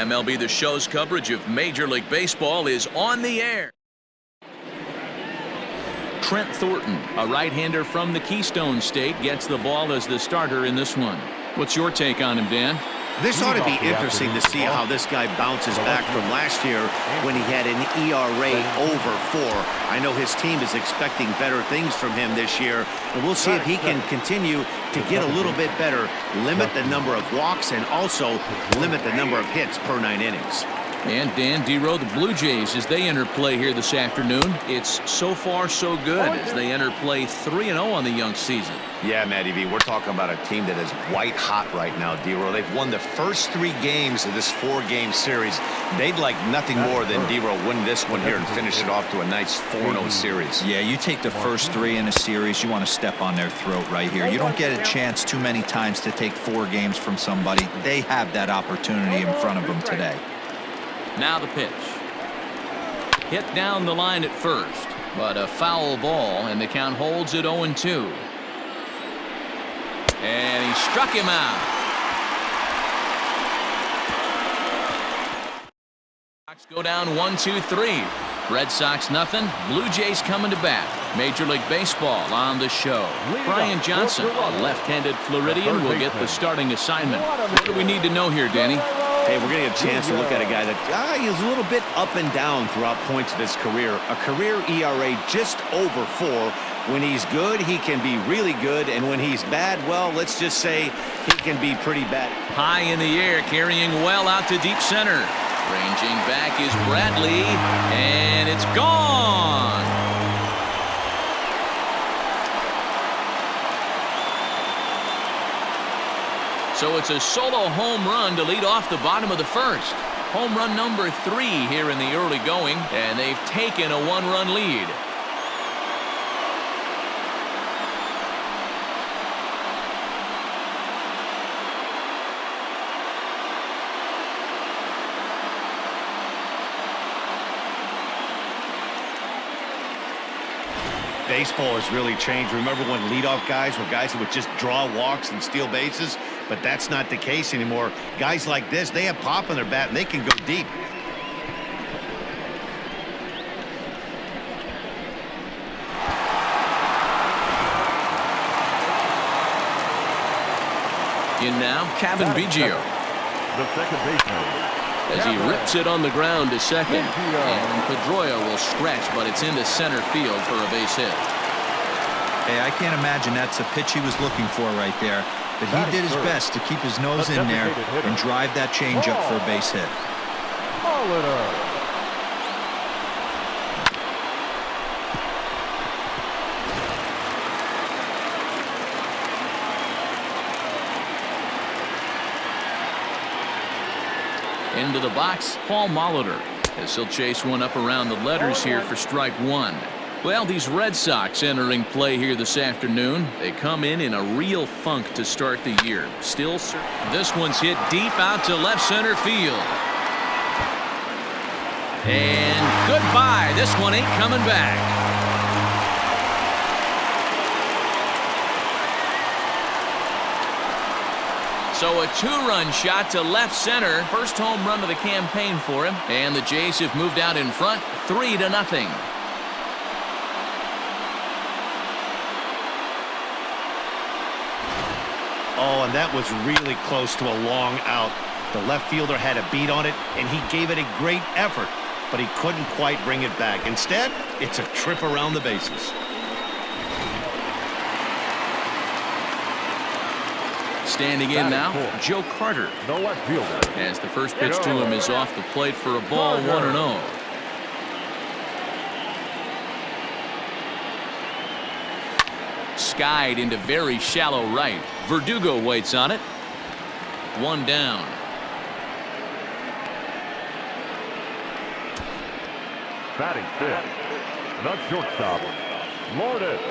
MLB The Show's coverage of Major League Baseball is on the air. Trent Thornton, a right-hander from the Keystone State, gets the ball as the starter in this one. What's your take on him, Dan? This ought to be interesting to see how this guy bounces back from last year when he had an ERA over 4. I know his team is expecting better things from him this year, and we'll see if he can continue to get a little bit better, limit the number of walks, and also limit the number of hits per 9 innings. And Dan, D-Row, the Blue Jays, as they enter play here this afternoon, it's so far so good as they enter play 3-0 on the young season. Yeah, Matty V, we're talking about a team that is white hot right now, D-Row. They've won the first 3 games of this 4-game series. They'd like nothing more than D-Row win this one here and finish it off to a nice 4-0 series. Yeah, you take the first 3 in a series, you want to step on their throat right here. You don't get a chance too many times to take 4 games from somebody. They have that opportunity in front of them today. Now the pitch. Hit down the line at first, but a foul ball, and the count holds at 0-2. And he struck him out. Sox go down 1-2-3. Red Sox nothing. Blue Jays coming to bat. Major League Baseball on the show. Brian Johnson, a left-handed Floridian, will get the starting assignment. What do we need to know here, Danny? Hey, we're going to get a chance to look at a guy that is a little bit up and down throughout points of his career. A career ERA just over 4. When he's good, he can be really good. And when he's bad, well, let's just say he can be pretty bad. High in the air, carrying well out to deep center. Ranging back is Bradley, and it's gone. So it's a solo home run to lead off the bottom of the first. Home run number 3 here in the early going, and they've taken a 1-run lead. Baseball has really changed. Remember when leadoff guys were guys who would just draw walks and steal bases? But that's not the case anymore. Guys like this, they have pop in their bat and they can go deep. In now, Kevin Biggio. The second baseman. As he rips it on the ground to second. And Pedroia will stretch, but it's into center field for a base hit. Hey, I can't imagine that's a pitch he was looking for right there. But he did his best to keep his nose in there and drive that changeup for a base hit. Into the box, Paul Molitor, as he'll chase one up around the letters here for strike 1. Well, these Red Sox entering play here this afternoon. They come in a real funk to start the year. Still, this one's hit deep out to left center field. And goodbye. This one ain't coming back. So a 2-run shot to left center. First home run of the campaign for him. And the Jays have moved out in front 3-0. Oh, and that was really close to a long out. The left fielder had a beat on it, and he gave it a great effort, but he couldn't quite bring it back. Instead, it's a trip around the bases. Standing in now, Joe Carter. The left fielder. As the first pitch to him is off the plate for a ball, 1-0. Skied into very shallow right. Verdugo waits on it. 1 down. Batting fifth. The shortstop. Lourdes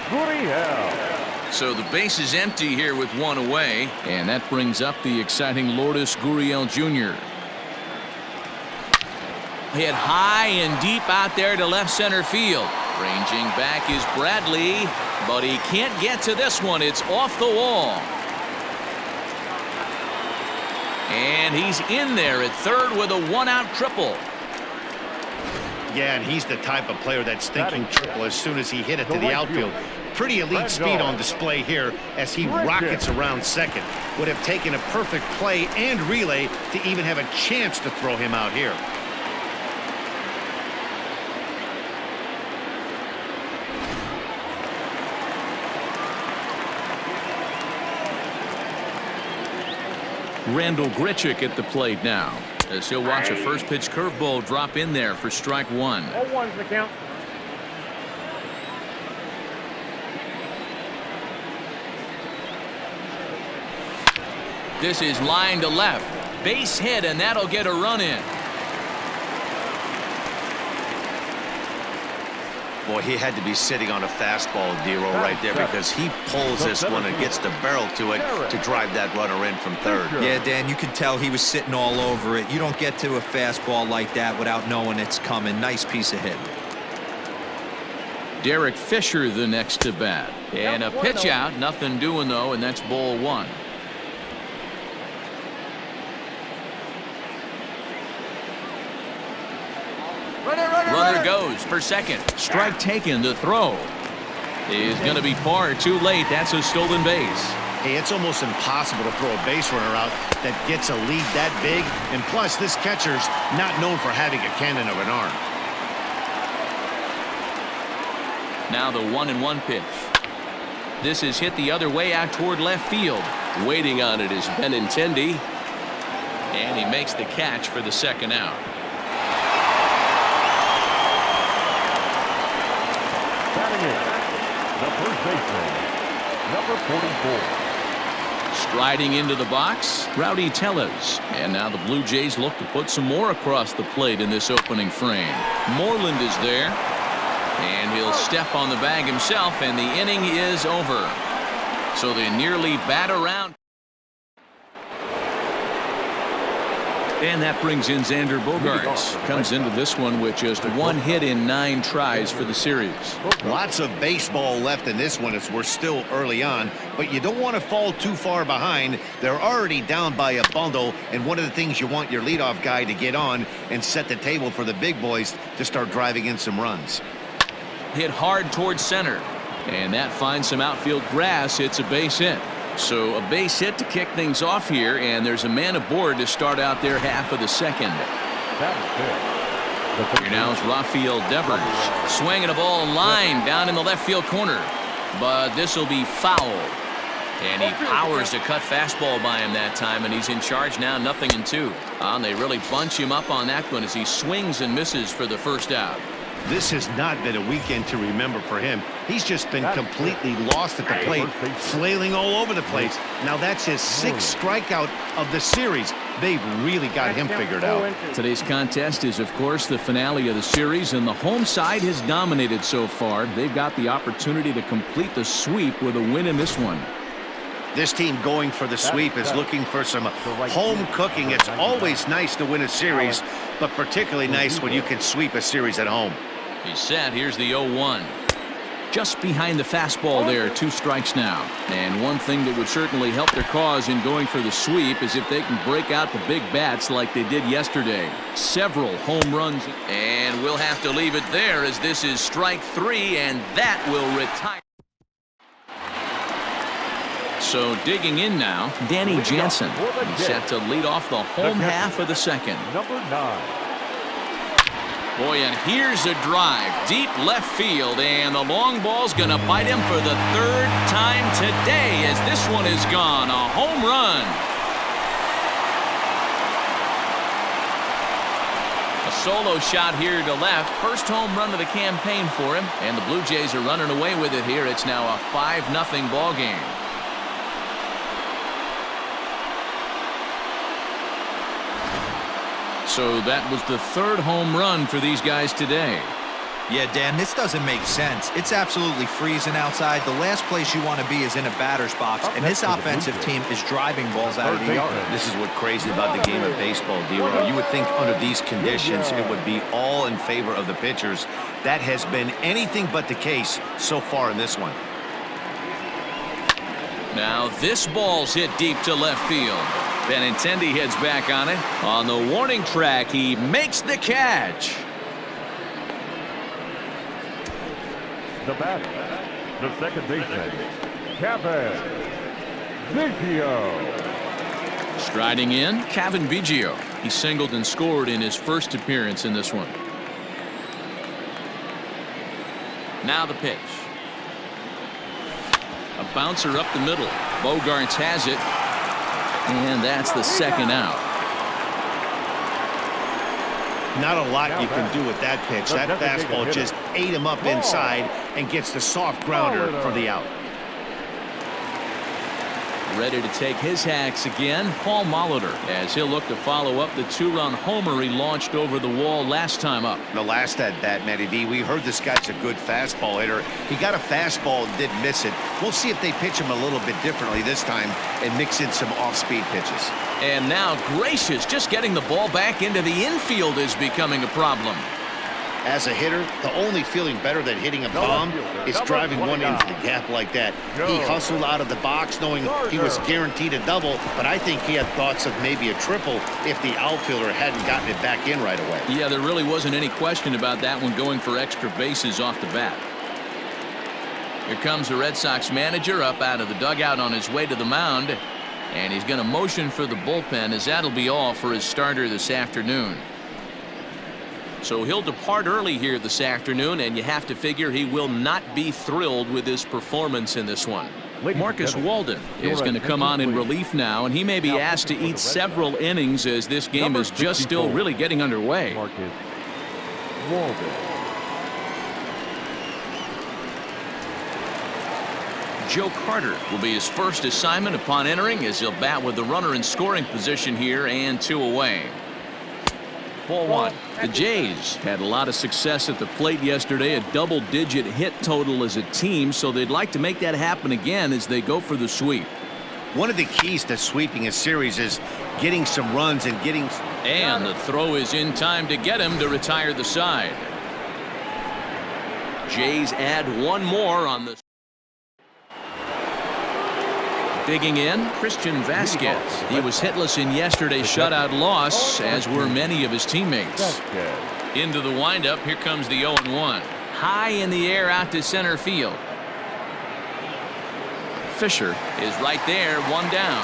Gurriel. So the base is empty here with 1 away, and that brings up the exciting Lourdes Gurriel Jr. Hit high and deep out there to left center field. Ranging back is Bradley, but he can't get to this one. It's off the wall. And he's in there at third with a one-out triple. Yeah, and he's the type of player that's thinking triple as soon as he hit it to the outfield. Pretty elite speed on display here as he rockets around second. Would have taken a perfect play and relay to even have a chance to throw him out here. Randall Grichuk at the plate now, as he'll watch a first pitch curveball drop in there for strike one. 0-1's the count. This is line to left. Base hit, and that'll get a run in. Boy, he had to be sitting on a fastball, Dero, right there, because he pulls this one and gets the barrel to it to drive that runner in from third. Yeah, Dan, you can tell he was sitting all over it. You don't get to a fastball like that without knowing it's coming. Nice piece of hitting. Derek Fisher the next to bat. And a pitch out, nothing doing though, and that's ball one. Runner goes for second. Strike taken. The throw is going to be far too late. That's a stolen base. Hey, it's almost impossible to throw a base runner out that gets a lead that big. And plus, this catcher's not known for having a cannon of an arm. Now the 1-1 pitch. This is hit the other way out toward left field. Waiting on it is Benintendi. And he makes the catch for the second out. Batting in, the first baseman, number 44. Striding into the box, Rowdy Tellez. And now the Blue Jays look to put some more across the plate in this opening frame. Moreland is there. And he'll step on the bag himself, and the inning is over. So they nearly bat around. And that brings in Xander Bogaerts. Comes into this one with just one hit in 9 tries for the series. Lots of baseball left in this one as we're still early on, but you don't want to fall too far behind. They're already down by a bundle, and one of the things you want your leadoff guy to get on and set the table for the big boys to start driving in some runs. Hit hard towards center, and that finds some outfield grass. It's a base hit. So a base hit to kick things off here, and there's a man aboard to start out their half of the second. Here now is Rafael Devers swinging a ball line down in the left field corner, but this will be foul. And he powers a cut fastball by him that time, and he's in charge now, 0-2. And they really bunch him up on that one as he swings and misses for the first out. This has not been a weekend to remember for him. He's just been completely lost at the plate, flailing all over the place. Now that's his 6th strikeout of the series. They've really got him figured out. Today's contest is, of course, the finale of the series, and the home side has dominated so far. They've got the opportunity to complete the sweep with a win in this one. This team going for the sweep is looking for some home cooking. It's always nice to win a series, but particularly nice when you can sweep a series at home. He's set. Here's the 0-1. Just behind the fastball there, 2 strikes now. And one thing that would certainly help their cause in going for the sweep is if they can break out the big bats like they did yesterday. Several home runs. And we'll have to leave it there as this is strike 3, and that will retire. So digging in now, Danny Jansen. He's set to lead off the home half of the second. Number 9. Boy, and here's a drive deep left field, and the long ball's going to bite him for the 3rd time today as this one is gone. A home run. A solo shot here to left. First home run of the campaign for him, and the Blue Jays are running away with it here. It's now a 5-0 ball game. So that was the 3rd home run for these guys today. Yeah, Dan, this doesn't make sense. It's absolutely freezing outside. The last place you want to be is in a batter's box, and this offensive team is driving balls out of the yard. This is what's crazy about the game of baseball, Dero. You would think under these conditions it would be all in favor of the pitchers. That has been anything but the case so far in this one. Now this ball's hit deep to left field. Benintendi heads back on it. On the warning track, he makes the catch. The batter, the second baseman, Kevin Biggio. Striding in, Kevin Biggio. He singled and scored in his first appearance in this one. Now the pitch. A bouncer up the middle. Bogarts has it. And that's the second out. Not a lot you can do with that pitch. That fastball just ate him up inside and gets the soft grounder for the out. Ready to take his hacks again, Paul Molitor, as he'll look to follow up the two-run homer he launched over the wall last time up. The last at bat, Matty V, we heard this guy's a good fastball hitter. He got a fastball and didn't miss it. We'll see if they pitch him a little bit differently this time and mix in some off-speed pitches. And now Gracious, just getting the ball back into the infield is becoming a problem. As a hitter, the only feeling better than hitting a bomb is driving one into the gap like that. He hustled out of the box knowing he was guaranteed a double, but I think he had thoughts of maybe a triple if the outfielder hadn't gotten it back in right away. Yeah, there really wasn't any question about that one, going for extra bases off the bat. Here comes the Red Sox manager up out of the dugout on his way to the mound, and he's going to motion for the bullpen, as that'll be all for his starter this afternoon. So he'll depart early here this afternoon, and you have to figure he will not be thrilled with his performance in this one. Marcus Walden is going to come on in relief now, and he may be asked to eat several innings as this game is just still really getting underway. Marcus Walden. Joe Carter will be his first assignment upon entering, as he'll bat with the runner in scoring position here and 2 away. Ball 1. The Jays had a lot of success at the plate yesterday, a double-digit hit total as a team, so they'd like to make that happen again as they go for the sweep. One of the keys to sweeping a series is getting some runs and getting... And the throw is in time to get him to retire the side. Jays add one more on the... Digging in, Christian Vasquez. He was hitless in yesterday's shutout loss, as were many of his teammates. Into the windup, here comes the 0-1. High in the air out to center field. Fisher is right there, one down.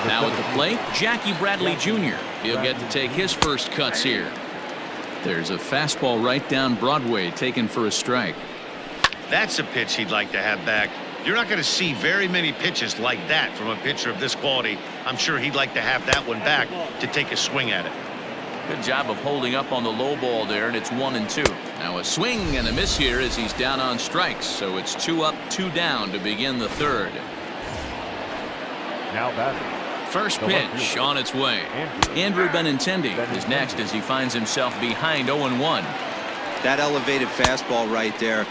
Now at the plate, Jackie Bradley Jr. He'll get to take his first cuts here. There's a fastball right down Broadway taken for a strike. That's a pitch he'd like to have back. You're not going to see very many pitches like that from a pitcher of this quality. I'm sure he'd like to have that one back to take a swing at it. Good job of holding up on the low ball there, and it's 1-2. Now a swing and a miss here as he's down on strikes, so it's 2 up, 2 down to begin the third. Now batting. First pitch on its way. Andrew Benintendi is next as he finds himself behind 0-1. That elevated fastball right there,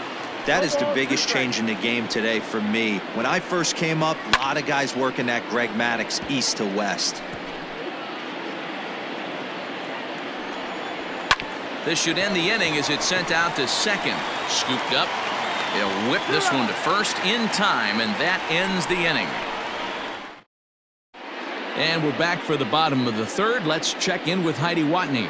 that is the biggest change in the game today for me. When I first came up, a lot of guys working that Greg Maddux east to west. This should end the inning as it's sent out to second. Scooped up. He'll whip this one to first in time, and that ends the inning. And we're back for the bottom of the third. Let's check in with Heidi Watney.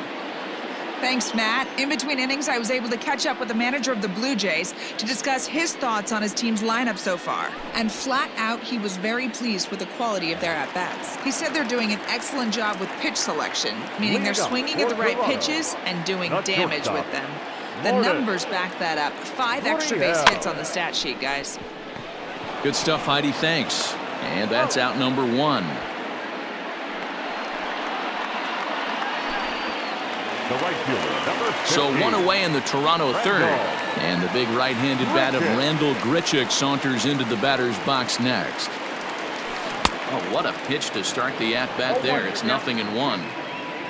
Thanks, Matt. In between innings, I was able to catch up with the manager of the Blue Jays to discuss his thoughts on his team's lineup so far. And flat out, he was very pleased with the quality of their at-bats. He said they're doing an excellent job with pitch selection, meaning they're swinging at the right pitches and doing damage with them. The numbers back that up. 5 extra base hits on the stat sheet, guys. Good stuff, Heidi. Thanks. And that's out number 1. So 1 away in the Toronto third. And the big right-handed bat of Randall Grichuk saunters into the batter's box next. Oh, what a pitch to start the at-bat there. It's 0-1.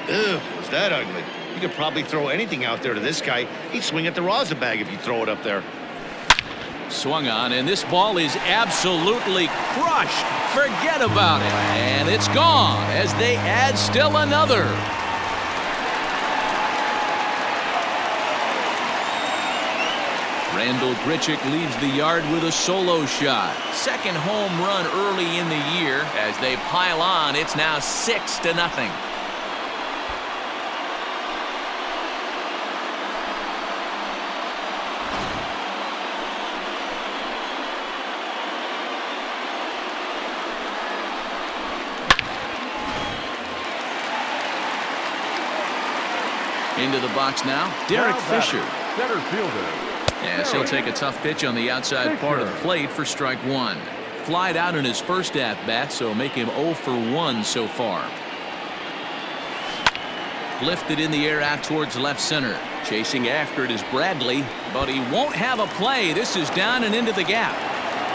Ew, was that ugly? You could probably throw anything out there to this guy. He'd swing at the rosin bag if you throw it up there. Swung on, and this ball is absolutely crushed. Forget about it. And it's gone as they add still another. Randall Grichuk leaves the yard with a solo shot. Second home run early in the year. As they pile on, it's now 6-0. Into the box now, Derek Fisher. Center fielder. Yes, he'll take a tough pitch on the outside part of the plate for strike one. Flied out in his first at-bat, so make him 0 for 1 so far. Lifted in the air out towards left center. Chasing after it is Bradley, but he won't have a play. This is down and into the gap.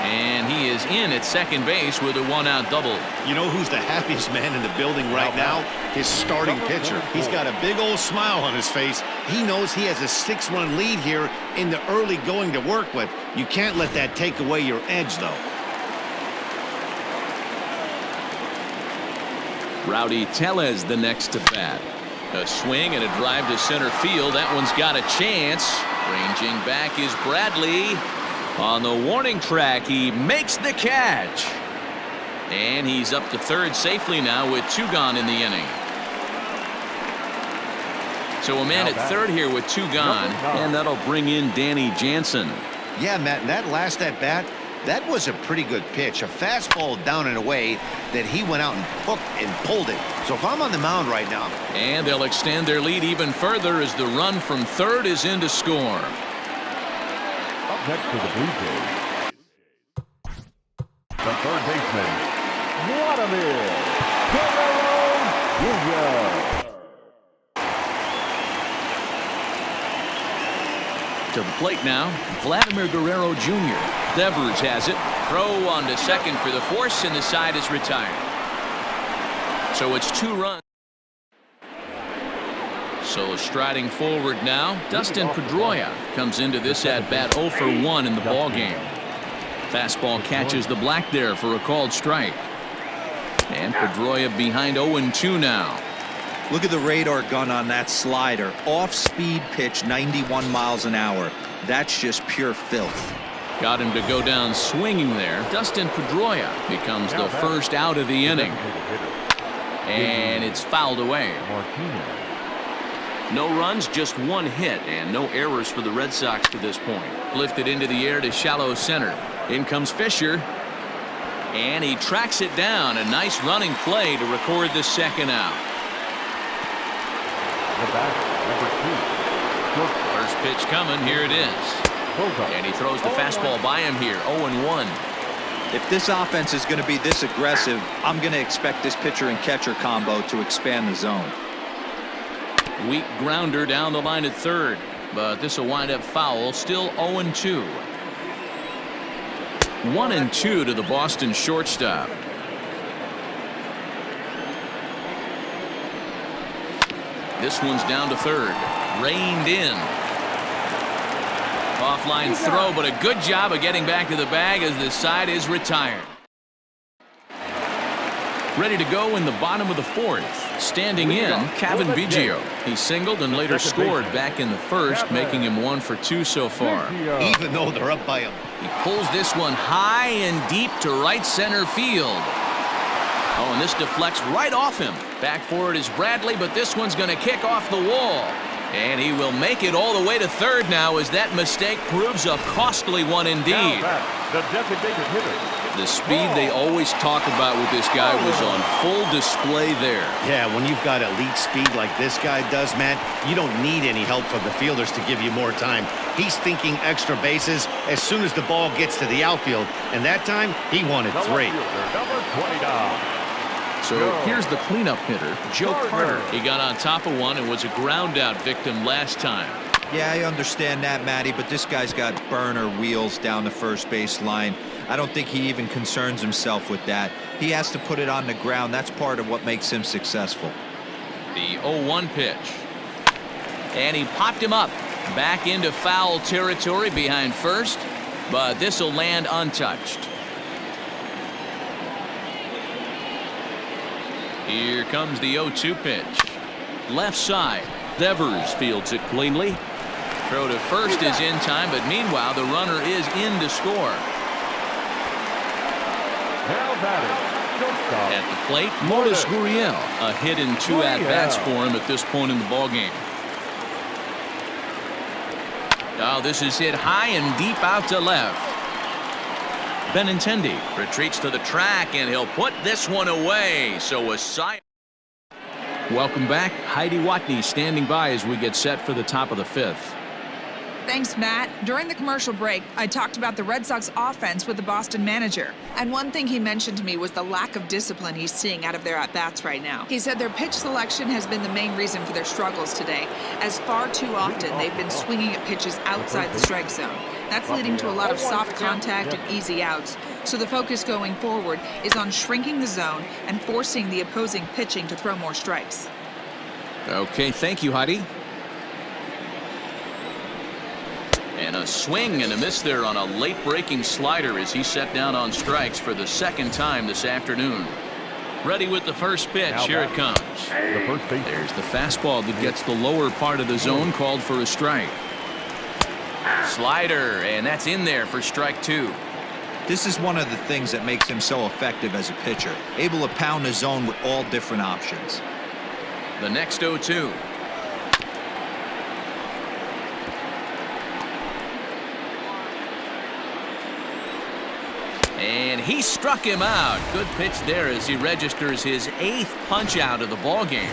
And he is in at second base with a one-out double. You know who's the happiest man in the building right now? His starting pitcher. He's got a big old smile on his face. He knows he has a 6-run lead here in the early going to work with. You can't let that take away your edge, though. Rowdy Tellez the next to bat. A swing and a drive to center field. That one's got a chance. Ranging back is Bradley. On the warning track, he makes the catch. And he's up to third safely now with 2 gone in the inning. So a man at third here with 2 gone, and that'll bring in Danny Jansen. Yeah, Matt, and that last at-bat, that was a pretty good pitch. A fastball down and away that he went out and hooked and pulled it. So if I'm on the mound right now. And they'll extend their lead even further as the run from third is in to score. Up next to the Blue Jays, the third baseman, Vladimir Guerrero Jr. To the plate now, Vladimir Guerrero Jr. Devers has it. Throw on to second for the force, and the side is retired. So it's 2 runs. So striding forward now, Dustin Pedroia comes into this at-bat 0 for 1 in the ballgame. Fastball catches the black there for a called strike. And Pedroia behind 0-2 now. Look at the radar gun on that slider. Off-speed pitch, 91 miles an hour. That's just pure filth. Got him to go down swinging there. Dustin Pedroia becomes the first out of the inning. And it's fouled away. No runs, just 1 hit, and no errors for the Red Sox to this point. Lifted into the air to shallow center. In comes Fisher. And he tracks it down. A nice running play to record the second out. First pitch coming. Here it is. And he throws the fastball by him here. 0-1. If this offense is going to be this aggressive, I'm going to expect this pitcher and catcher combo to expand the zone. Weak grounder down the line at third, but this will wind up foul. Still 0-2. 1-2 to the Boston shortstop. This one's down to third. Reined in. Offline throw, but a good job of getting back to the bag as the side is retired. Ready to go in the bottom of the 4th. Standing in, Kevin Biggio. He singled and later scored back in the first, making him 1 for 2 so far. Even though they're up by him. He pulls this one high and deep to right center field. Oh, and this deflects right off him. Back for it is Bradley, but this one's going to kick off the wall. And he will make it all the way to third now as that mistake proves a costly one indeed. The designated hitter. The speed they always talk about with this guy was on full display there. Yeah, when you've got elite speed like this guy does, Matt, you don't need any help from the fielders to give you more time. He's thinking extra bases as soon as the ball gets to the outfield, and that time he wanted 3. Number 29. So here's the cleanup hitter, Joe Carter. He got on top of one and was a ground out victim last time. Yeah, I understand that, Matty, but this guy's got burner wheels down the first base line. I don't think he even concerns himself with that. He has to put it on the ground. That's part of what makes him successful. The 0-1 pitch. And he popped him up. Back into foul territory behind first, but this will land untouched. Here comes the 0-2 pitch. Left side. Devers fields it cleanly. Throw to first is in time, but meanwhile the runner is in to score. Now batting. Shortstop. At the plate, Lourdes Gurriel. A hit and 2 at-bats for him at this point in the ballgame. Oh, this is hit high and deep out to left. Benintendi retreats to the track, and he'll put this one away. So a side. Welcome back. Heidi Watney standing by as we get set for the top of the 5th. Thanks, Matt. During the commercial break, I talked about the Red Sox offense with the Boston manager. And one thing he mentioned to me was the lack of discipline he's seeing out of their at-bats right now. He said their pitch selection has been the main reason for their struggles today, as far too often they've been swinging at pitches outside the strike zone. That's leading to a lot of soft contact and easy outs. So the focus going forward is on shrinking the zone and forcing the opposing pitching to throw more strikes. Okay, thank you, Heidi. And a swing and a miss there on a late breaking slider as he set down on strikes for the 2nd time this afternoon. Ready with the first pitch. Here it comes. The first base. There's the fastball that gets the lower part of the zone, called for a strike. Slider, and that's in there for strike 2. This is one of the things that makes him so effective as a pitcher, able to pound the zone with all different options. The next 0-2. And he struck him out. Good pitch there as he registers his 8th punch out of the ball game.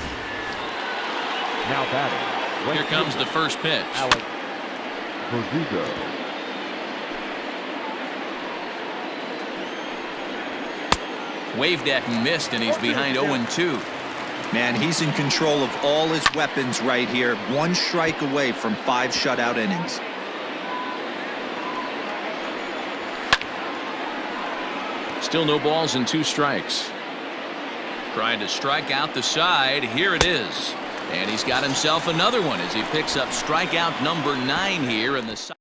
Now batting. Here comes the first pitch. Alex Verdugo. Waved at and missed, and he's behind 0-2. Man, he's in control of all his weapons right here. 1 strike away from 5 shutout innings. Still no balls and 2 strikes. Trying to strike out the side. Here it is. And he's got himself another one as he picks up strikeout number 9 here in the side.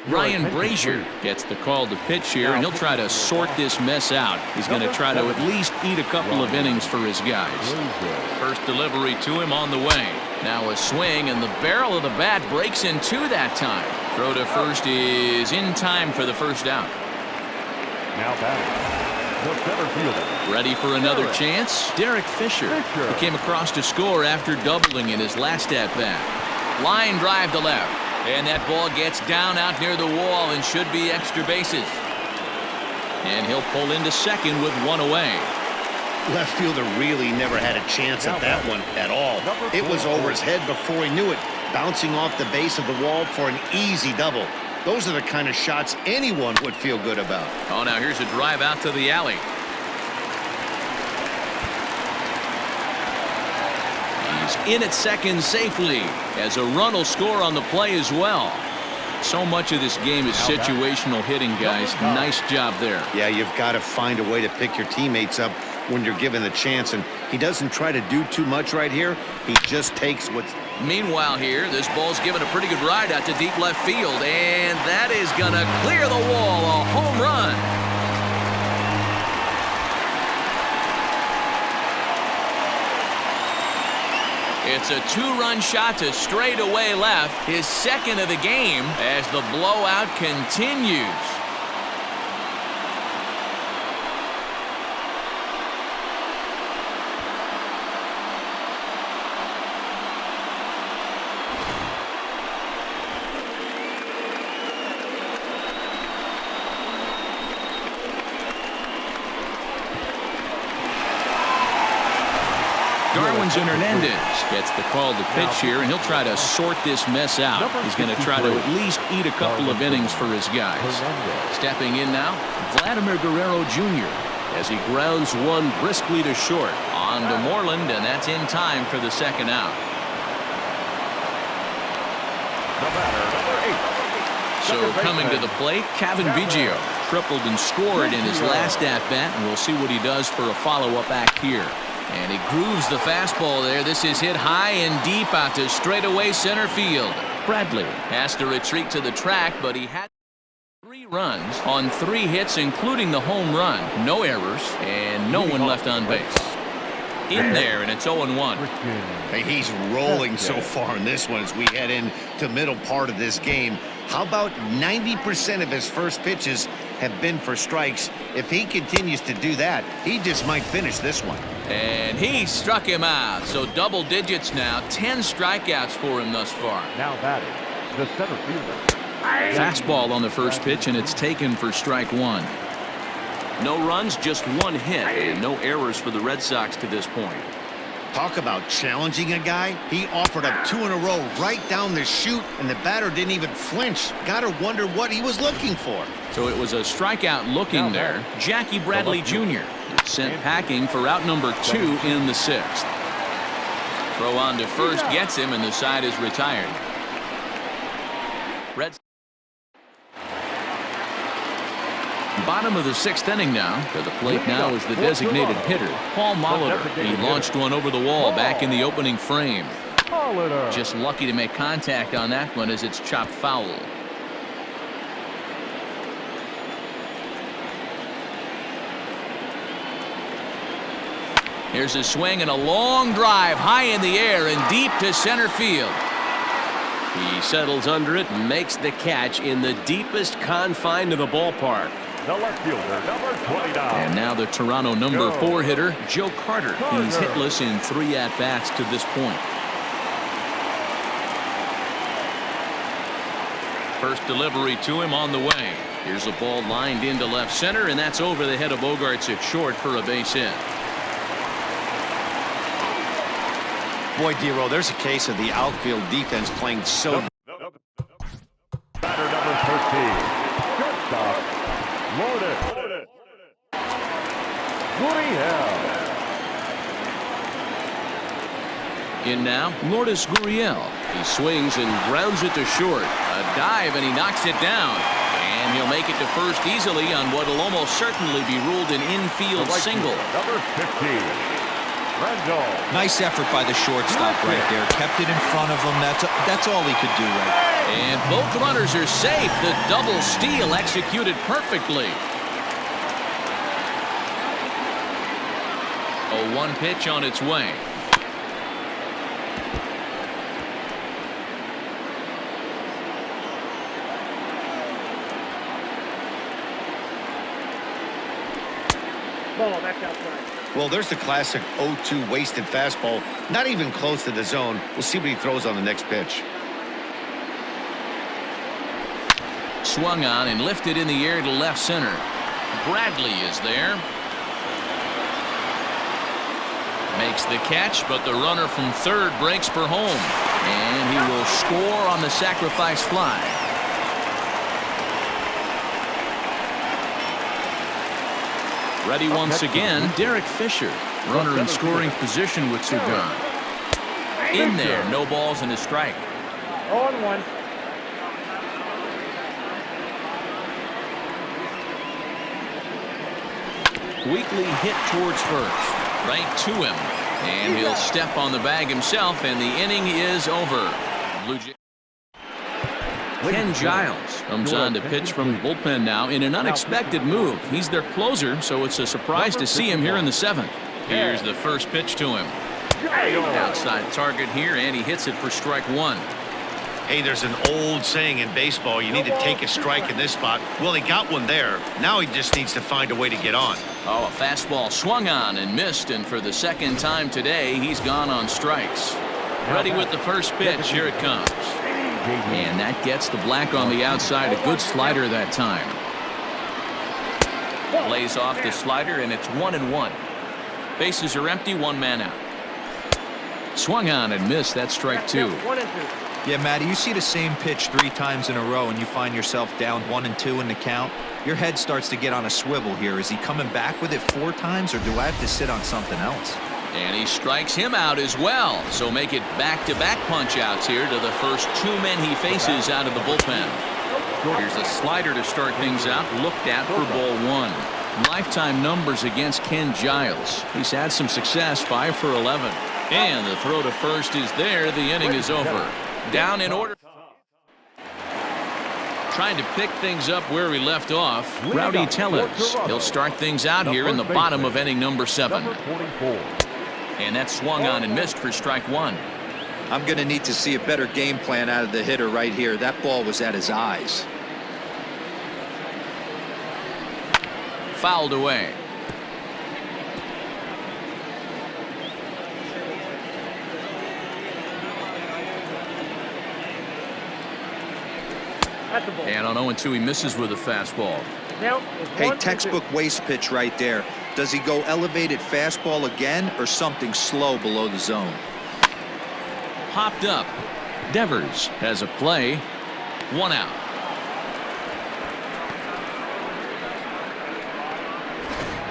Ryan Brazier gets the call to pitch here, and he'll try to sort this mess out. He's going to try to at least eat a couple of innings for his guys. First delivery to him on the way. Now a swing, and the barrel of the bat breaks in 2 that time. Throw to first is in time for the first out. Now batting. The center fielder. Ready for another chance? Derek Fisher. He came across to score after doubling in his last at-bat. Line drive to left. And that ball gets down out near the wall and should be extra bases. And he'll pull into second with 1 away. Left fielder really never had a chance at that one at all. It was over his head before he knew it, bouncing off the base of the wall for an easy double. Those are the kind of shots anyone would feel good about. Oh, now here's a drive out to the alley. He's in at second safely as a run will score on the play as well. So much of this game is situational hitting, guys. Nice job there. Yeah, you've got to find a way to pick your teammates up when you're given the chance, and he doesn't try to do too much right here. He just takes what's... Meanwhile here, this ball's given a pretty good ride out to deep left field, and that is gonna clear the wall. A home run. It's a 2-run shot to straightaway left, his 2nd of the game, as the blowout continues. Hernandez gets the call to pitch here, and he'll try to sort this mess out. He's going to try to at least eat a couple of innings for his guys. Stepping in now, Vladimir Guerrero Jr. as he grounds one briskly to short. On to Moreland, and that's in time for the 2nd out. The batter, number 8. So coming to the plate, Kevin Biggio tripled and scored in his last at-bat, and we'll see what he does for a follow-up act here. And he grooves the fastball there. This is hit high and deep out to straightaway center field. Bradley has to retreat to the track, but he had 3 runs on 3 hits, including the home run. No errors, and no one left on base. in there, and it's 0-1. Hey, he's rolling so far in this one as we head into middle part of this game. How about 90% of his first pitches have been for strikes? If he continues to do that, he just might finish this one. And he struck him out. So double digits now. 10 strikeouts for him thus far. Now batting, the center fielder. Fastball on the first pitch, and it's taken for strike one. No runs, just one hit, and no errors for the Red Sox to this point. Talk about challenging a guy. He offered up 2 in a row right down the chute, and the batter didn't even flinch. Gotta wonder what he was looking for. So it was a strikeout looking there. Jackie Bradley Jr. sent packing for out number 2 in the 6th. Throw on to first gets him, and the side is retired. Reds. Bottom of the 6th inning now. To the plate now is the designated hitter, Paul Molitor. He launched one over the wall back in the opening frame. Just lucky to make contact on that one as it's chopped foul. Here's a swing and a long drive high in the air and deep to center field. He settles under it and makes the catch in the deepest confine of the ballpark. The left fielder, number 29. And now the Toronto number 4 hitter, Joe Carter. He's hitless in 3 at-bats to this point. First delivery to him on the way. Here's a ball lined into left center, and that's over the head of Bogarts at short for a base hit. Boy, Dero, there's a case of the outfield defense playing so. Batter number 13. Shortstop. Loaded. Gurriel. In now, Lourdes Gurriel. He swings and grounds it to short. A dive, and he knocks it down. And he'll make it to first easily on what will almost certainly be ruled an infield single. Number 15. Randall. Nice effort by the shortstop right there. Kept it in front of him. That's all he could do right there. And both runners are safe. The double steal executed perfectly. 0-1 pitch on its way. Ball back outside. Well, there's the classic 0-2 wasted fastball. Not even close to the zone. We'll see what he throws on the next pitch. Swung on and lifted in the air to left center. Bradley is there. Makes the catch, but the runner from third breaks for home. And he will score on the sacrifice fly. Ready once again, Derek Fisher. Runner in scoring position with two gone. In there, no balls and a strike. 0-1. Weekly hit towards first. Right to him. And he'll step on the bag himself, and the inning is over. Blue Jays. Ken Giles comes on to pitch from the bullpen now in an unexpected move. He's their closer, so it's a surprise to see him here in the 7th. Here's the first pitch to him. Outside target here, and he hits it for strike one. Hey, there's an old saying in baseball, you need to take a strike in this spot. Well, he got one there. Now he just needs to find a way to get on. Oh, a fastball swung on and missed, and for the second time today, he's gone on strikes. Ready with the first pitch. Here it comes. And that gets the black on the outside. A good slider that time. Lays off the slider, and it's 1-1. Bases are empty, one man out. Swung on and missed. That's strike two. 1-2. Yeah, Matty, you see the same pitch 3 times in a row and you find yourself down 1-2 in the count. Your head starts to get on a swivel here. Is he coming back with it 4 times, or do I have to sit on something else? And he strikes him out as well. So make it back-to-back punch-outs here to the first 2 men he faces out of the bullpen. Here's a slider to start things out, looked at for ball 1. Lifetime numbers against Ken Giles. He's had some success, 5 for 11. And the throw to first is there. The inning is over. Down in order. Trying to pick things up where we left off, Rowdy Tellez. He'll start things out here in the bottom of inning number 7. Number 24. And that swung on and missed for strike one. I'm going to need to see a better game plan out of the hitter right here. That ball was at his eyes. Fouled away. And on 0-2, he misses with a fastball. Hey, textbook waste pitch right there. Does he go elevated fastball again or something slow below the zone? Popped up. Devers has a play. One out.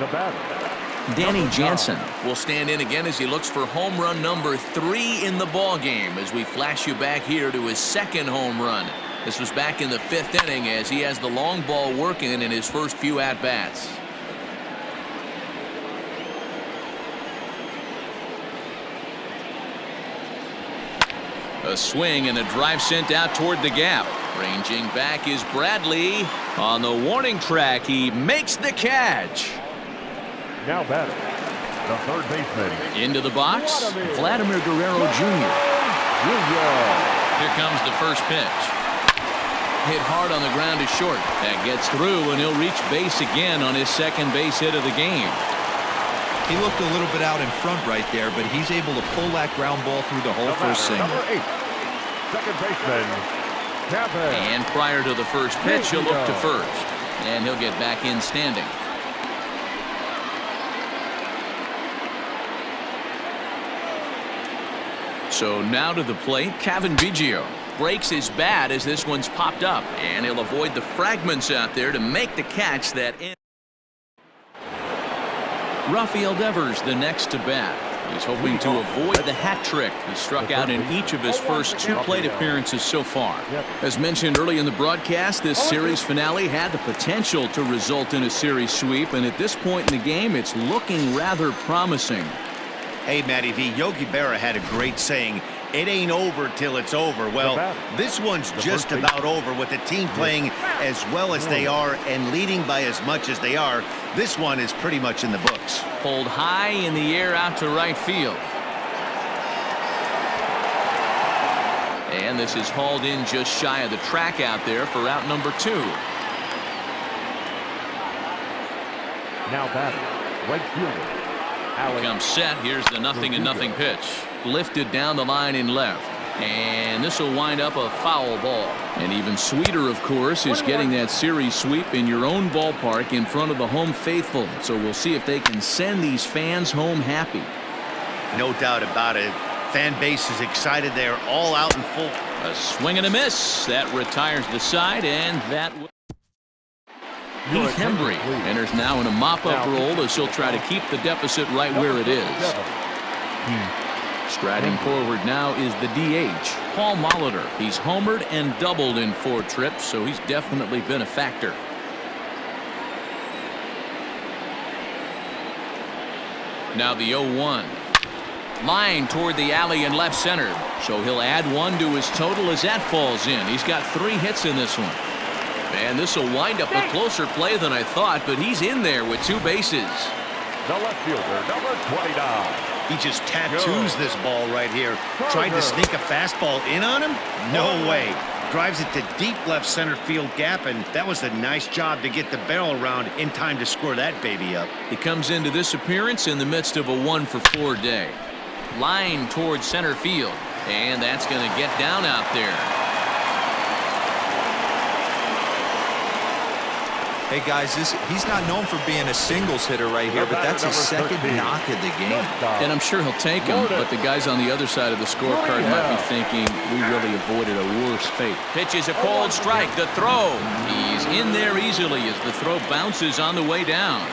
The batter, Danny Jansen will stand in again as he looks for home run number 3 in the ball game as we flash you back here to his second home run. This was back in the 5th inning as he has the long ball working in his first few at-bats. A swing and a drive sent out toward the gap. Ranging back is Bradley. On the warning track, he makes the catch. now batting, the third baseman. Into the box, Vladimir Guerrero Jr. Here comes the first pitch. Hit hard on the ground to short. That gets through, and he'll reach base again on his second base hit of the game. He looked a little bit out in front right there, but he's able to pull that ground ball through the hole for a single. Number 8, second baseman, Tapper. And prior to the first pitch, he'll look to first. And he'll get back in standing. So now to the plate, Kevin Biggio breaks his bat as this one's popped up. And he'll avoid the fragments out there to make the catch that ends. Rafael Devers, the next to bat. He's hoping to avoid the hat trick. He struck out in each of his first 2 plate appearances so far. As mentioned early in the broadcast, this series finale had the potential to result in a series sweep, and at this point in the game, it's looking rather promising. Hey, Matty V, Yogi Berra had a great saying, it ain't over till it's over. Well, this one's just about over with the team playing as well as they are and leading by as much as they are. This one is pretty much in the books. Pulled high in the air out to right field. And this is hauled in just shy of the track out there for out number 2. Now batting, right fielder. Comes set. Here's the 0-0 pitch. Lifted down the line in left. And this will wind up a foul ball. And even sweeter, of course, is getting that series sweep in your own ballpark in front of the home faithful. So we'll see if they can send these fans home happy. No doubt about it. Fan base is excited. They're all out in full. A swing and a miss. That retires the side, and that Heath Hembry enters now in a mop-up role as he'll try to keep the deficit right where it is. Striding forward now is the DH, Paul Molitor. He's homered and doubled in 4 trips, so he's definitely been a factor. Now the 0-1. Line toward the alley in left center, so he'll add 1 to his total as that falls in. He's got 3 hits in this one. And this will wind up a closer play than I thought, but he's in there with 2 bases. The left fielder, number 29. He just tattoos this ball right here. Tried to sneak a fastball in on him? No way. Drives it to deep left center field gap, and that was a nice job to get the barrel around in time to score that baby up. He comes into this appearance in the midst of a 1-for-4 day. Line towards center field, and that's going to get down out there. Hey guys, he's not known for being a singles hitter right here, but that's his second knock of the game. And I'm sure he'll take him, but the guys on the other side of the scorecard might be thinking we really avoided a worse fate. Pitches a cold strike, the throw. He's in there easily as the throw bounces on the way down.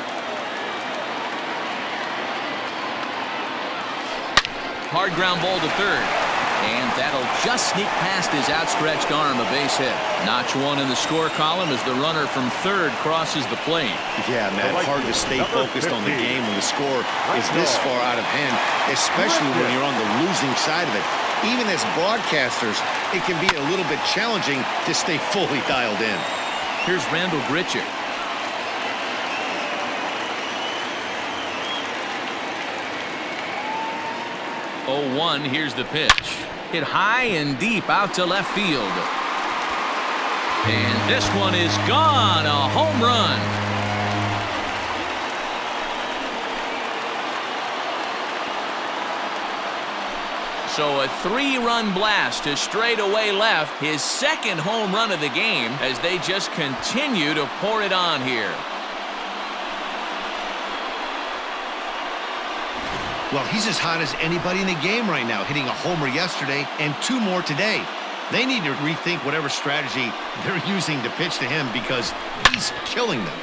Hard ground ball to third. And that'll just sneak past his outstretched arm, a base hit. Notch 1 in the score column as the runner from third crosses the plate. Yeah, man, hard to stay focused on the game when the score is this far out of hand, especially when you're on the losing side of it. Even as broadcasters, it can be a little bit challenging to stay fully dialed in. Here's Randall Grichuk. 0-1, here's the pitch. Hit high and deep out to left field. And this one is gone, a home run. So a 3-run blast to straightaway left, his second home run of the game as they just continue to pour it on here. Well, he's as hot as anybody in the game right now, hitting a homer yesterday and 2 more today. They need to rethink whatever strategy they're using to pitch to him because he's killing them.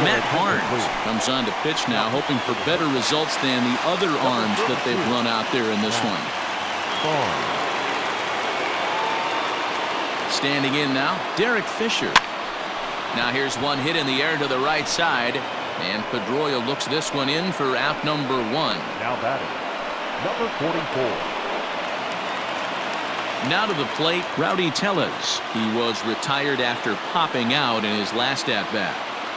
Matt Barnes comes on to pitch now, hoping for better results than the other arms that they've run out there in this one. Standing in now, Derek Fisher. Now here's one hit in the air to the right side, and Pedroia looks this one in for out number 1. Now batting, number 44. Now to the plate, Rowdy Tellez. He was retired after popping out in his last at-bat.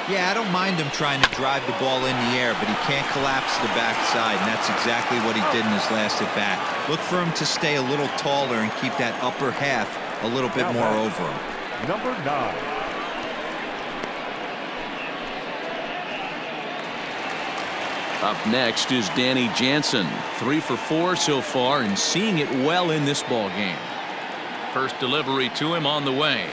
Yeah, I don't mind him trying to drive the ball in the air, but he can't collapse the backside, and that's exactly what he did in his last at-bat. Look for him to stay a little taller and keep that upper half a little bit more over him. Number 9. Up next is Danny Jansen. 3 for 4 so far and seeing it well in this ball game. First delivery to him on the way.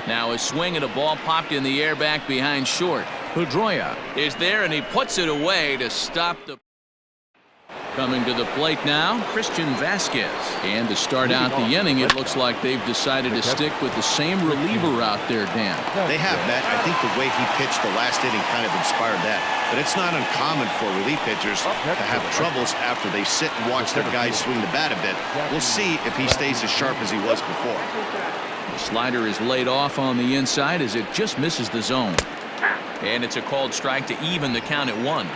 Now a swing and a ball popped in the air back behind short. Pedroia is there and he puts it away to stop the. Coming to the plate now, Christian Vasquez. And to start out the inning, it looks like they've decided to stick with the same reliever out there, Dan. They have, Matt. I think the way he pitched the last inning kind of inspired that. But it's not uncommon for relief pitchers to have troubles after they sit and watch their guys swing the bat a bit. We'll see if he stays as sharp as he was before. The slider is laid off on the inside as it just misses the zone. And it's a called strike to even the count at 1.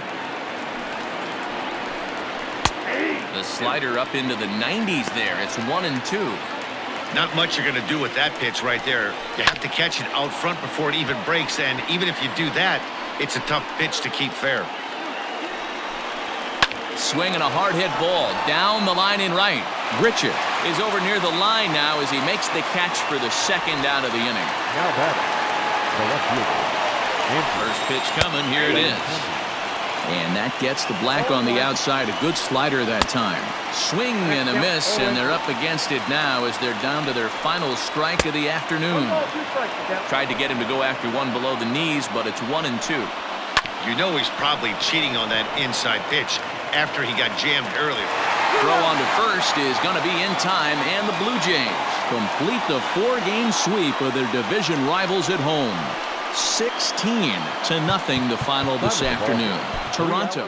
The slider up into the 90s there. It's 1-2. Not much you're going to do with that pitch right there. You have to catch it out front before it even breaks, and even if you do that, it's a tough pitch to keep fair. Swinging a hard hit ball down the line in right. Richard is over near the line now as he makes the catch for the second out of the inning. Now batting, the left fielder. First pitch coming. Here it is. And that gets the black on the outside. A good slider that time. Swing and a miss, and they're up against it now as they're down to their final strike of the afternoon. Tried to get him to go after one below the knees, but it's 1-2. You know he's probably cheating on that inside pitch after he got jammed earlier. Throw on to first is going to be in time, and the Blue Jays complete the 4-game sweep of their division rivals at home. 16-0 the final this afternoon. Toronto